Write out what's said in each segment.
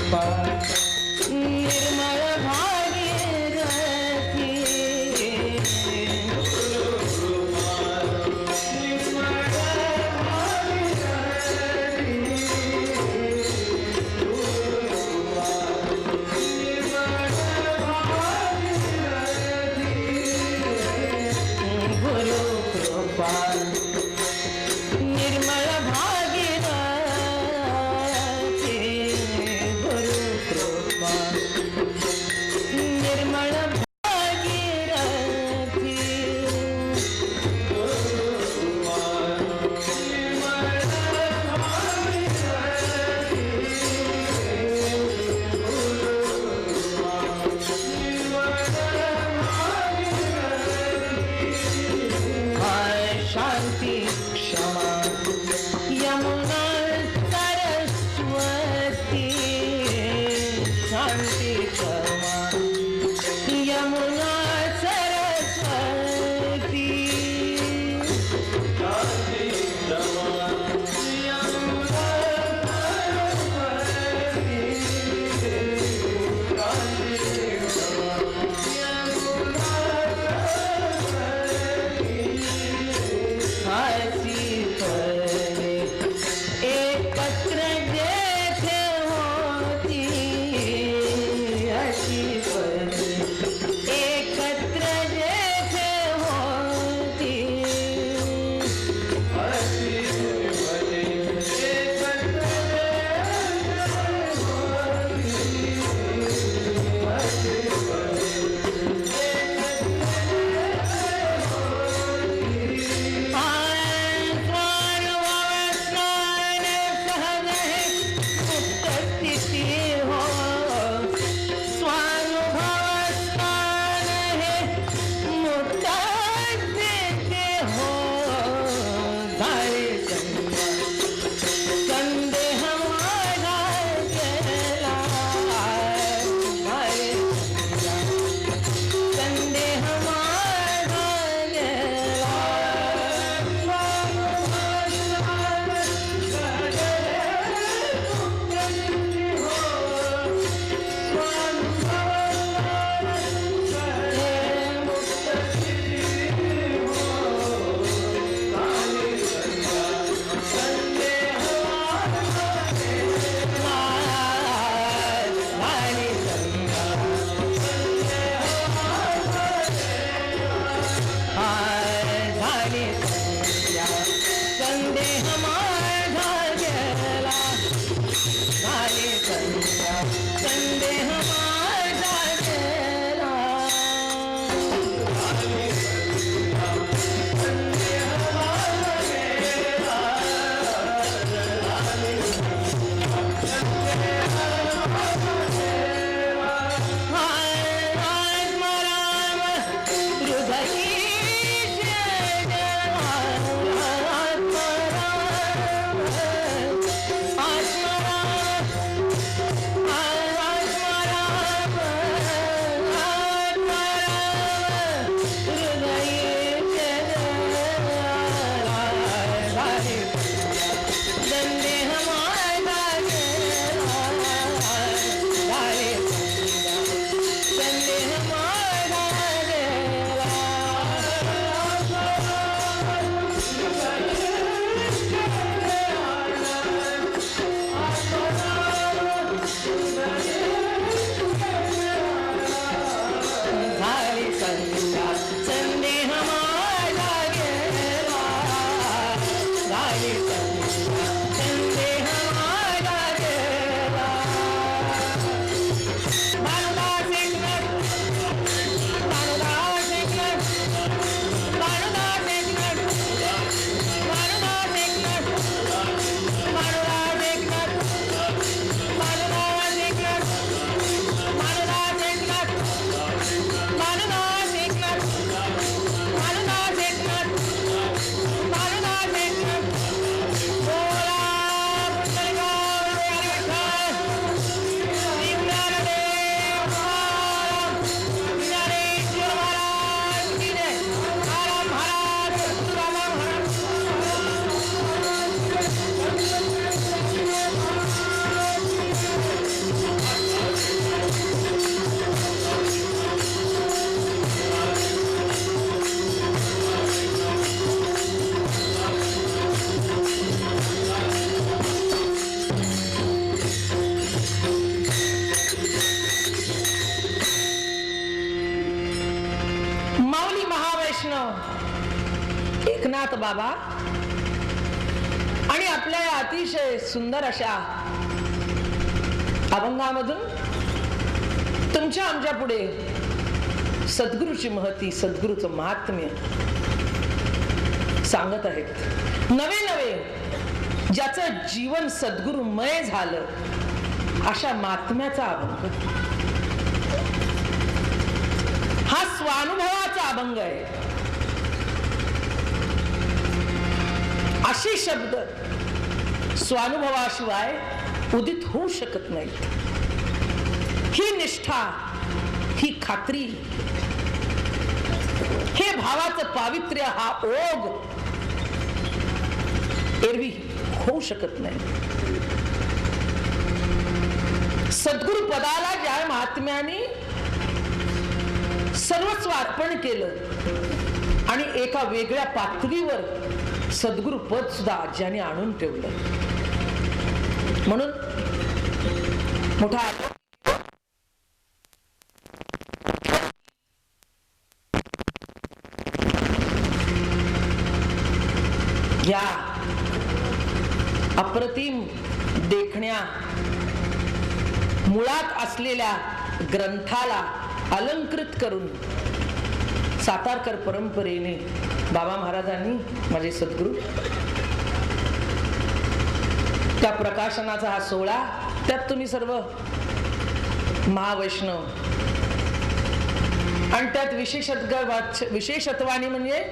कृपा निर्मल भागीरथी गुरु कृपा निर्मल भागीरथी गुरु कृपा निर्मल भागीरथी शांति क्षमा यमुना सरस्वती शांति क्षमा यमुना सरस्वती शांति क्षमा यमुना हसी परे एकत्र जैसे होती हसी परे एकत्र जैसे होती हसी परे एकत्र जैसे होती एकनाथ बाबा आणि आपल्या या अतिशय सुंदर अशा अभंगामधून तुमच्या आमच्या पुढे सद्गुरूची महती, सद्गुरूचं महात्म्य सांगत आहेत. नवे नवे ज्याचं जीवन सद्गुरुमय झालं अशा महात्म्याचा अभंग हा स्वानुभवाचा अभंग आहे. अशी शब्द स्वानुभवाशिवाय उदित होऊ शकत नाहीत. ही निष्ठा, ही खात्री, हे भावाचं पावित्र्य, हा ओघ एरवी होऊ शकत नाही. सद्गुरु पदाला ज्या महात्म्याने सर्वस्व अर्पण केलं आणि एका वेगळ्या पातळीवर सद्गुरु पद सुद्धा ज्याने आणून ठेवलं, म्हणून मोठा या अप्रतिम देखण्या मुळात असलेल्या ग्रंथाला अलंकृत करून सातारकर परंपरेने बाबा महाराजांनी, माझे सद्गुरू, त्या प्रकाशनाचा हा सोहळा, त्यात तुम्ही सर्व महावैष्णव आणि त्यात विशेषत्वाने म्हणजे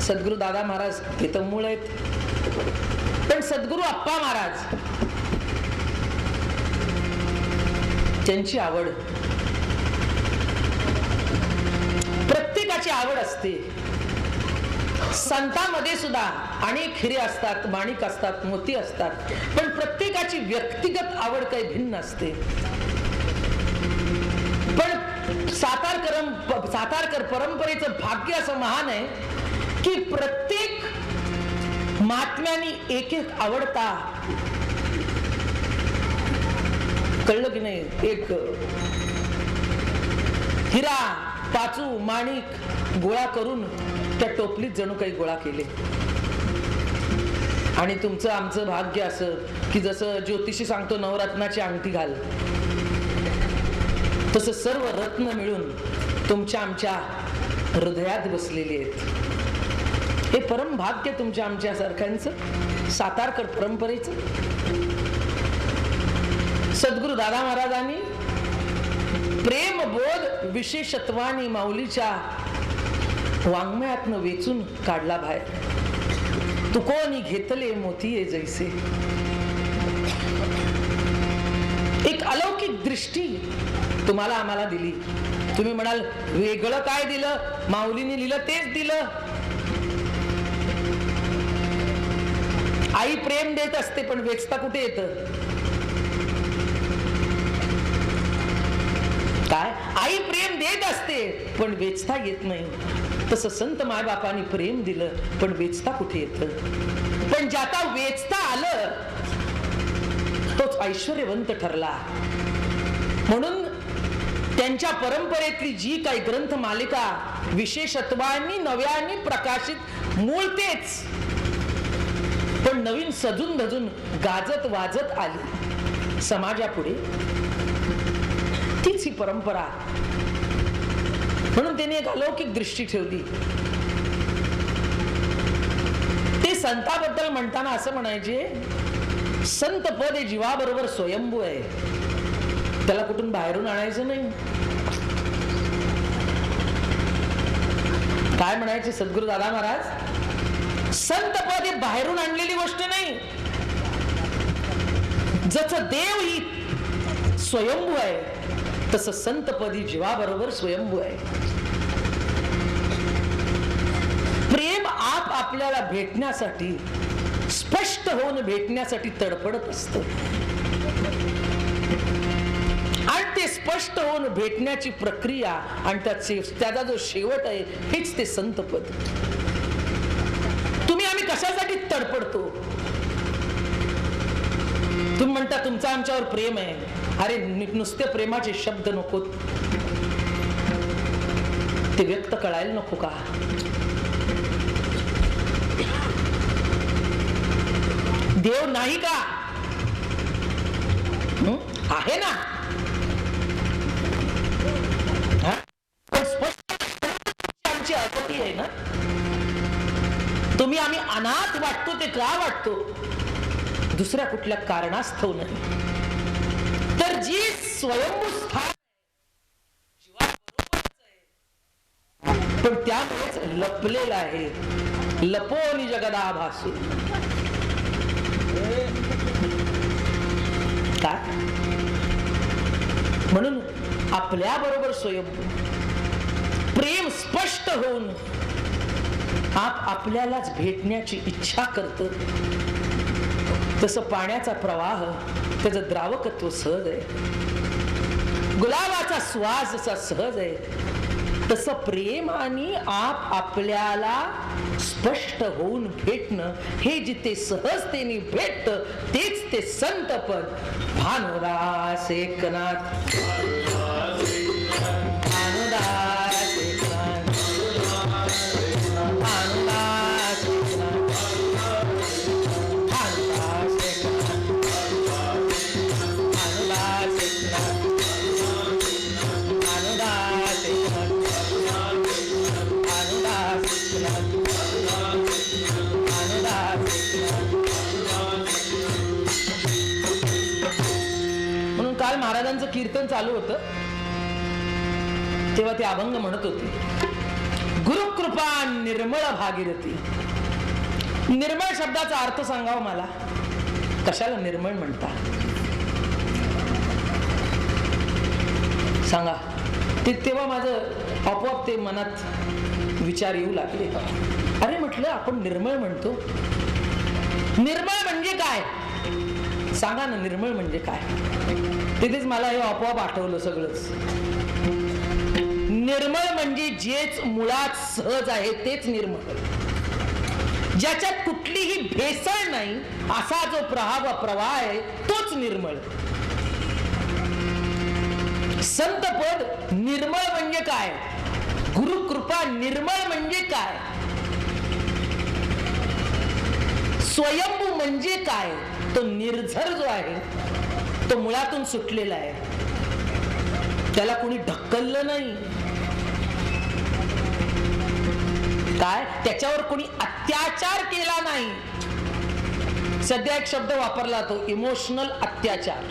सद्गुरू दादा महाराज हे तर मूळ आहेत, पण सद्गुरू अप्पा महाराज त्यांची आवड, प्रत्येकाची आवड असते. संतांमध्ये सुद्धा अनेक हिरे असतात, माणिक असतात, मोती असतात, पण प्रत्येकाची व्यक्तिगत आवड काही भिन्न असते. पण सातारकर परंपरेचं भाग्य असं महान आहे की प्रत्येक महात्म्यानी एक एक आवडता, कळलं की नाही, एक हिरा, पाचू, माणिक गोळा करून त्या टोपलीत जणू काही गोळा केले. आणि तुमचं आमचं भाग्य असं की जसं ज्योतिषी सांगतो नवरत्नाची अंगठी घाल, तसं सर्व रत्न मिळून तुमच्या आमच्या हृदयात बसलेली आहेत. हे परम भाग्य तुमच्या आमच्या सारख्यांचं, सातारकर परंपरेचं. सद्गुरू दादा महाराजांनी प्रेमबोध विशेषत्वानी माऊलीच्या वाङ्मयातनं वेचून काढला बाहेर. तू कोणी घेतले मोतीये जैसे, एक अलौकिक दृष्टी तुम्हाला आम्हाला दिली. तुम्ही म्हणाल वेगळं काय दिलं, माऊलीने लिहिलं तेच दिलं. आई प्रेम देत असते पण वेचता कुठे येतं? काय? आई प्रेम देत असते पण वेचता येत नाही. तसं संत मायबापांनी प्रेम दिलं पण वेचता कुठे येतं? पण ज्याचा वेचता आलं तोच ऐश्वर्यवंत ठरला. म्हणून त्यांच्या परंपरेतली जी काही ग्रंथ मालिका विशेषत्वांनी नव्याने प्रकाशित, मूळ तेच, पण नवीन सजून धजून गाजत वाजत आली समाजापुढे, तीच ही परंपरा. म्हणून त्याने एक अलौकिक दृष्टी ठेवली. ते संताबद्दल म्हणताना असं म्हणायचे, संत पद हे जीवाबरोबर स्वयंभू आहे, त्याला कुठून बाहेरून आणायचं नाही. काय म्हणायचे सद्गुरू दादा महाराज? संत पद हे बाहेरून आणलेली गोष्ट नाही. जसं देव ही स्वयंभू आहे तसं संत पदी जीवाबरोबर स्वयंभू आहे. प्रेम आप आपल्याला भेटण्यासाठी, स्पष्ट होऊन भेटण्यासाठी तडफडत असतं. आणि ते स्पष्ट होऊन भेटण्याची प्रक्रिया आणि त्याचा जो शेवट आहे हेच ते संत पद. तुम्ही आम्ही कशासाठी तडफडतो? तुम्ही म्हणता तुमचं आमच्यावर प्रेम आहे. अरे नुसते प्रेमाचे शब्द नको, ते व्यक्त कळायला नको का? देव नाही का? आहे ना. हा? पण स्पष्ट आमची अडचणी आहे ना. तुम्ही आम्ही अनाथ वाटतो ते का वाटतो? दुसऱ्या कुठल्या कारणास्तव नाही, तर जी स्वयंभू स्थान पण त्यामुळेच लपलेला आहे. लपोनी जगदाभासू. काय म्हणून आपल्या बरोबर स्वयंभू प्रेम स्पष्ट होऊन आपल्यालाच भेटण्याची इच्छा करत. तसं पाण्याचा प्रवाह त्याचं द्रावकत्व सहज आहे, गुलाबाचा सुवास जसा सहज आहे, तसं प्रेम आणि आपल्याला स्पष्ट होऊन भेटणं हे जिथे सहजतेने भेटत तेच ते संतपद. भानुदास एकनाथ, भानुदास एकनाथ, भानुदास एकनाथ, भानुदास एकनाथ, भानुदास एकनाथ, भानुदास एकनाथ, म्हणून काल महाराजांचं कीर्तन चालू होतं तेव्हा ते अभंग म्हणत होते, गुरुकृपा निर्मळ भागीरथी. निर्मळ शब्दाचा अर्थ सांगावा मला. कशाला निर्मळ म्हणता सांगा. तेव्हा माझं आपोआप ते मनात विचार येऊ लागले. अरे म्हटलं आपण निर्मळ म्हणतो, निर्मळ म्हणजे काय सांगा ना. निर्मळ म्हणजे काय? तिथेच मला हे आपोआप आठवलं सगळंच. निर्मळ म्हणजे जेच मुळात सहज आहे तेच निर्मळ, ज्याच्यात कुठलीही भेसळ नाही असा जो प्रवाह आहे तोच निर्मळ. संतपद निर्मळ म्हणजे काय? गुरुकृपा निर्मळ म्हणजे काय? स्वयंभू म्हणजे काय? तो निर्झर जो आहे तो मुळातून सुटलेला आहे, त्याला कोणी ढकललं नाही. काय त्याच्यावर कोणी अत्याचार केला नाही. सध्या एक शब्द वापरला तो इमोशनल अत्याचार.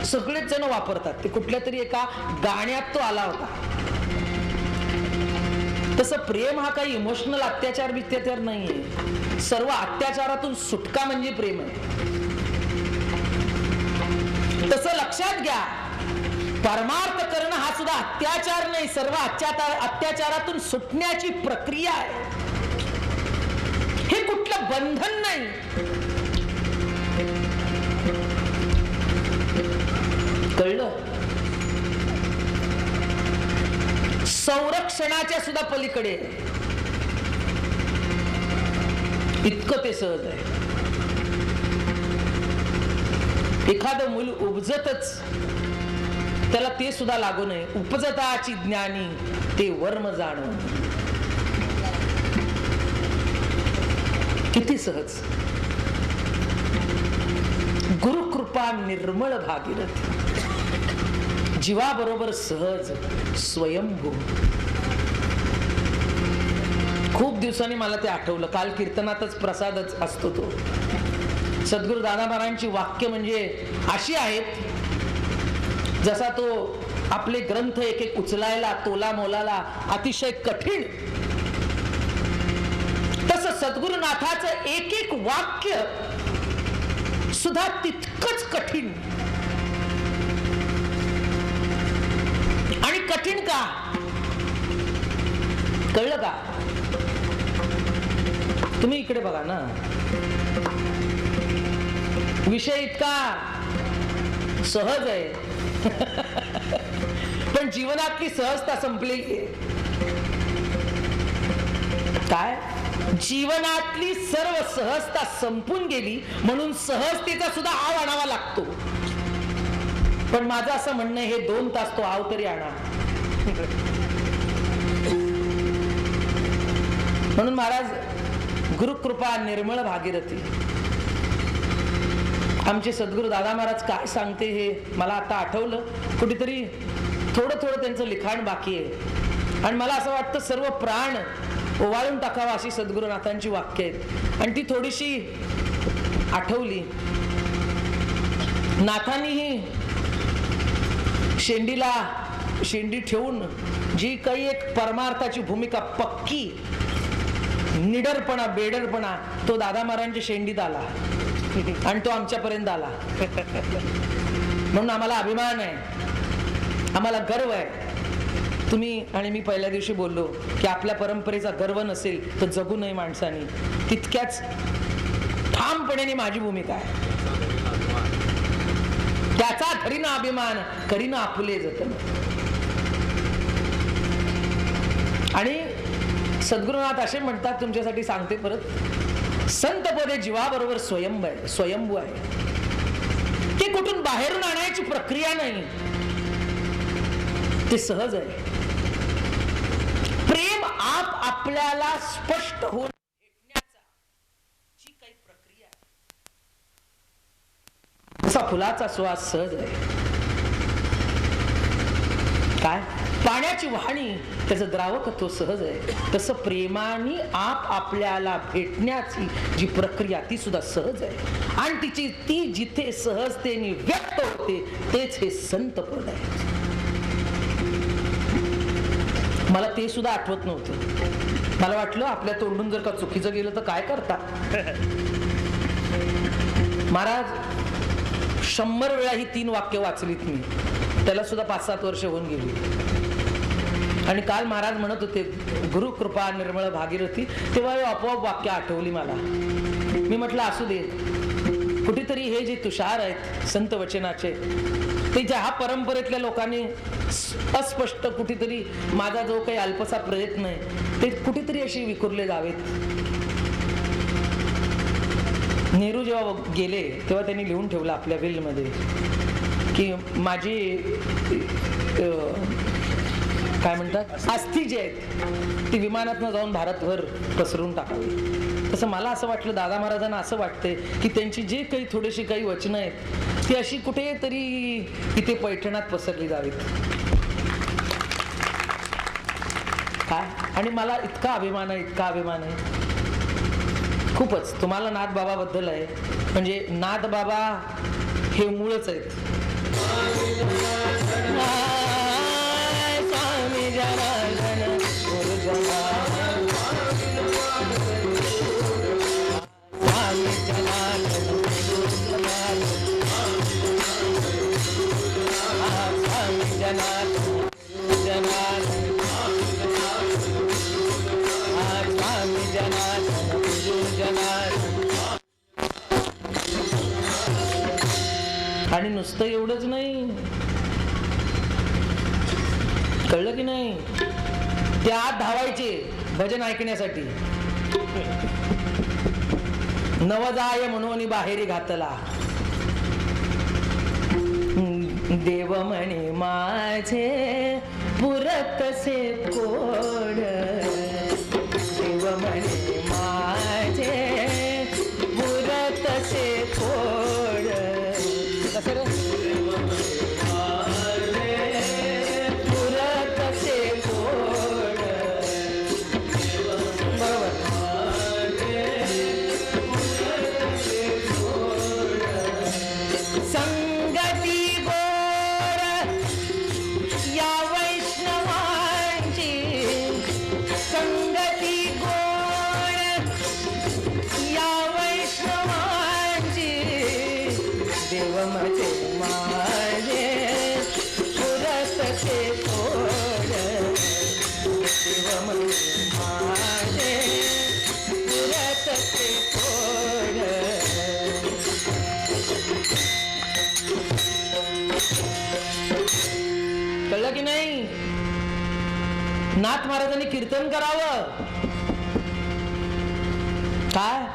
सगळेच जण वापरतात. ते कुठल्या तरी एका गाण्यात तो आला होता. तसं प्रेम हा काही इमोशनल अत्याचार बित्याचार नाहीये. सर्व अत्याचारातून सुटका म्हणजे प्रेम आहे. तसं लक्षात घ्या, परमार्थ करणं हा सुद्धा अत्याचार नाही, सर्व अत्याचारातून सुटण्याची प्रक्रिया आहे. हे कुठलं बंधन नाही. कळलं? संरक्षणाच्या सुद्धा पलीकडे इतकं ते सहज आहे. एखादं मूल उपजतच त्याला ते सुद्धा लागू नये. उपजताची ज्ञानी ते वर्म जाणून. किती सहज. गुरुकृपा निर्मळ भागीरथी. जीवाबरोबर सहज स्वयंभू. खूप दिवसांनी मला ते आठवलं. काल कीर्तनातच प्रसादच असतो तो. सद्गुरु दादा महाराजांची वाक्य म्हणजे अशी आहेत, जसा तो आपले ग्रंथ एक एक उचलायला तोला मोलाला अतिशय कठीण, तसं सद्गुरुनाथाचं एक एक वाक्य सुद्धा तितकंच कठीण. आणि कठीण का? कळलं का? तुम्ही इकडे बघा ना. विषय इतका सहज आहे पण जीवनातली सहजता संपलेली आहे. काय? जीवनातली सर्व सहजता संपून गेली म्हणून सहजतेचा सुद्धा आव आणावा लागतो. पण माझं असं म्हणणं हे 2 तास तो आव तरी आणा. म्हणून महाराज गुरुकृपा निर्मळ भागीरथी. आमचे सद्गुरू दादा महाराज काय सांगते हे मला आता आठवलं. कुठेतरी थोडं थोडं त्यांचं लिखाण बाकी आहे आणि मला असं वाटतं सर्व प्राण ओवाळून टाकावा अशी सद्गुरुनाथांची वाक्य आहेत आणि ती थोडीशी आठवली. नाथांनीही शेंडी ठेवून जी काही एक परमार्थाची भूमिका पक्की निडरपणा बेडरपणा तो दादा महाराजांच्या शेंडीत आला आणि तो आमच्यापर्यंत आला. म्हणून आम्हाला अभिमान आहे, आम्हाला गर्व आहे. तुम्ही आणि मी पहिल्या दिवशी बोललो की आपल्या परंपरेचा गर्व नसेल तर जगू नये माणसाने. तितक्याच ठामपणे माझी भूमिका आहे. त्याचा धरीना अभिमान करीना आपुले जतन. आणि सद्गुरुनाथ असे म्हणतात, तुमच्यासाठी सांगते परत, संत पदे जीवाबरोबर स्वयंभू आहे. ते कुठून बाहेरून आणायची प्रक्रिया नाही, ते सहज आहे. प्रेम आपल्याला स्पष्ट होऊन भेटण्याचा जी काही प्रक्रिया आहे, तसा फुलाचा श्वास सहज आहे. काय पाण्याची वाहणी त्याचं द्रावकत्व सहज आहे, तसं प्रेमाने आपल्याला भेटण्याची जी प्रक्रिया ती सुद्धा सहज आहे. आणि ती जिथे सहजतेने व्यक्त होते तेच हे संत पद आहे. मला ते सुद्धा आठवत नव्हतं. मला वाटलं आपल्या तोंडून जर का चुकीचं गेलं तर काय करता. महाराज 100 वेळा ही 3 वाक्य वाचलीत मी. त्याला सुद्धा 5-7 वर्ष होऊन गेली. आणि काल महाराज म्हणत होते गुरु कृपा निर्मळ भागीरथी, तेव्हा आपोआप वाक्य आठवली मला. मी म्हटलं असू दे, कुठेतरी हे जे तुषार आहेत संत वचनाचे ते ज्या परंपरेतल्या लोकांनी अस्पष्ट कुठेतरी माझा जो काही अल्पसा प्रयत्न आहे ते कुठेतरी असे विखुरले जावेत. नेहरू जेव्हा गेले तेव्हा त्यांनी लिहून ठेवलं आपल्या विलमध्ये की माझी काय म्हणतात अस्थी जे आहेत ती विमानातनं जाऊन भारतभर पसरून टाकावी. तसं मला असं वाटलं, दादा महाराजांना असं वाटतंय की त्यांची जे काही थोडीशी काही वचनं आहेत ती अशी कुठेतरी इथे पैठणात पसरली जावीत. काय आणि मला इतका अभिमान आहे खूपच. तुम्हाला नाथ बाबा बद्दल आहे म्हणजे नाथ बाबा हे मूळच आहेत. स्वामी जनार्दन गुरु जनार्दन स्वामी जनार्दन गुरु जनार्दन स्वामी जनार्दन गुरु जनार्दन स्वामी जनार्दन गुरु जनार्दन. आणि नुसतं एवढंच नाही, कळलं की नाही, ते आत धावायचे भजन ऐकण्यासाठी. नवजाय म्हणून बाहेरी घातला देव म्हणे माझे पुरतसे कोड. देव म्हणे माझे पुरतसे कोड. कसं रे कळलं की नाही. नाथ महाराजांनी कीर्तन करावं काय